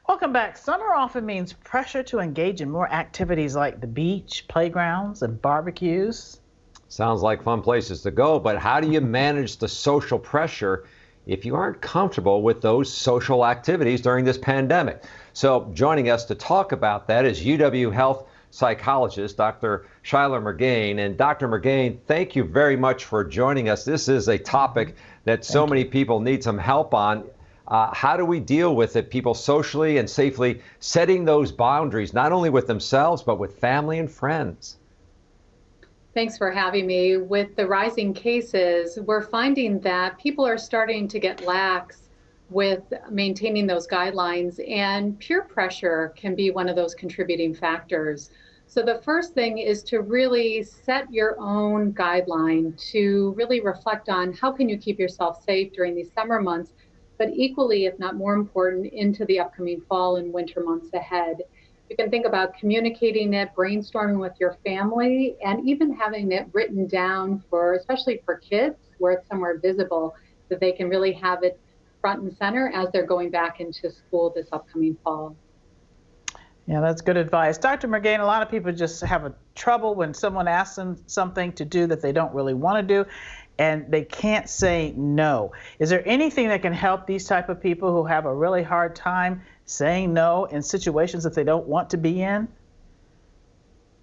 Welcome back. Summer often means pressure to engage in more activities like the beach, playgrounds, and barbecues. Sounds like fun places to go, but how do you manage the social pressure if you aren't comfortable with those social activities during this pandemic? So joining us to talk about that is UW Health psychologist, Dr. Shyler Mergain. And Dr. Mergain, thank you very much for joining us. This is a topic that so Thank many you. people need some help on. How do we deal with it, people socially and safely setting those boundaries, not only with themselves, but with family and friends? Thanks for having me. With the rising cases, we're finding that people are starting to get lax with maintaining those guidelines, and peer pressure can be one of those contributing factors. So, the first thing is to really set your own guideline to really reflect on how can you keep yourself safe during these summer months, but equally, if not more important, into the upcoming fall and winter months ahead. You can think about communicating it, brainstorming with your family, and even having it written down for, especially for kids, where it's somewhere visible, that they can really have it front and center as they're going back into school this upcoming fall. Yeah, that's good advice. Dr. Mergain, a lot of people just have a trouble when someone asks them something to do that they don't really want to do, and they can't say no. Is there anything that can help these type of people who have a really hard time saying no in situations that they don't want to be in?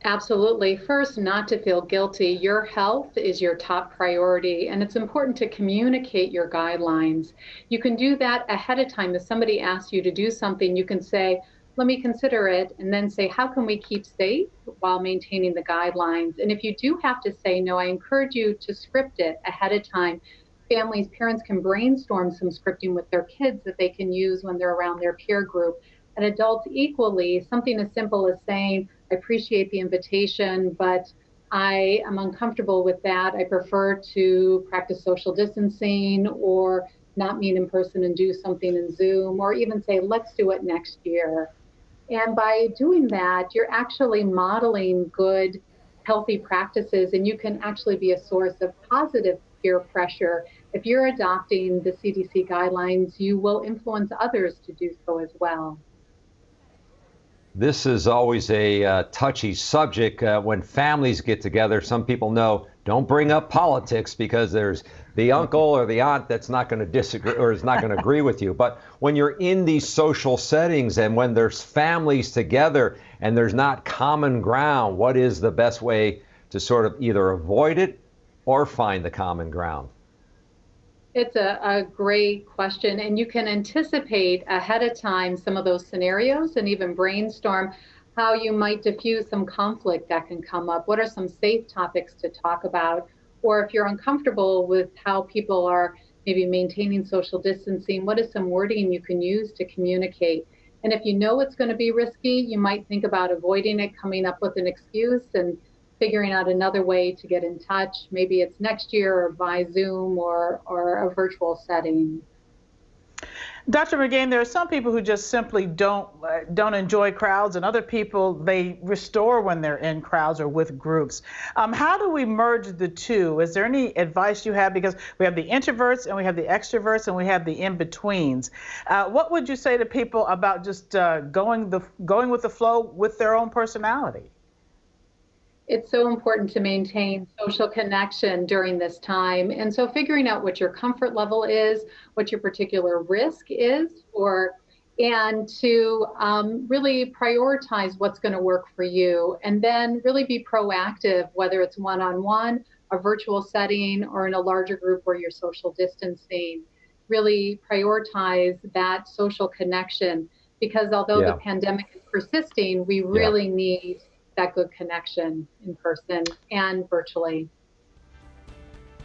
Absolutely. First, not to feel guilty. Your health is your top priority, and it's important to communicate your guidelines. You can do that ahead of time. If somebody asks you to do something, you can say, let me consider it, and then say, how can we keep safe while maintaining the guidelines? And if you do have to say no, I encourage you to script it ahead of time. Families, parents can brainstorm some scripting with their kids that they can use when they're around their peer group. And adults equally, something as simple as saying, I appreciate the invitation, but I am uncomfortable with that. I prefer to practice social distancing or not meet in person and do something in Zoom, or even say, let's do it next year. And by doing that, you're actually modeling good, healthy practices, and you can actually be a source of positive peer pressure. If you're adopting the CDC guidelines, you will influence others to do so as well. This is always a touchy subject when families get together. Some people know don't bring up politics because there's the uncle or the aunt that's not going to disagree or is not going to agree with you. But when you're in these social settings and when there's families together and there's not common ground, what is the best way to sort of either avoid it or find the common ground? It's a great question, and you can anticipate ahead of time some of those scenarios and even brainstorm how you might diffuse some conflict that can come up. What are some safe topics to talk about? Or if you're uncomfortable with how people are maybe maintaining social distancing, what is some wording you can use to communicate? And if you know it's going to be risky, you might think about avoiding it, coming up with an excuse, and figuring out another way to get in touch. Maybe it's next year or by Zoom or a virtual setting. Dr. Mergain, there are some people who just simply don't enjoy crowds, and other people they restore when they're in crowds or with groups. How do we merge the two? Is there any advice you have? Because we have the introverts and we have the extroverts and we have the in-betweens. What would you say to people about just going with the flow with their own personality? It's so important to maintain social connection during this time. And so figuring out what your comfort level is, what your particular risk is, and to really prioritize what's going to work for you. And then really be proactive, whether it's one-on-one, a virtual setting, or in a larger group where you're social distancing. Really prioritize that social connection, because although the pandemic is persisting, we really need that good connection in person and virtually.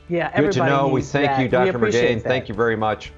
Yeah, Good to everybody know. We needs thank you, that. We Dr. appreciate Mergain. that. Thank you very much.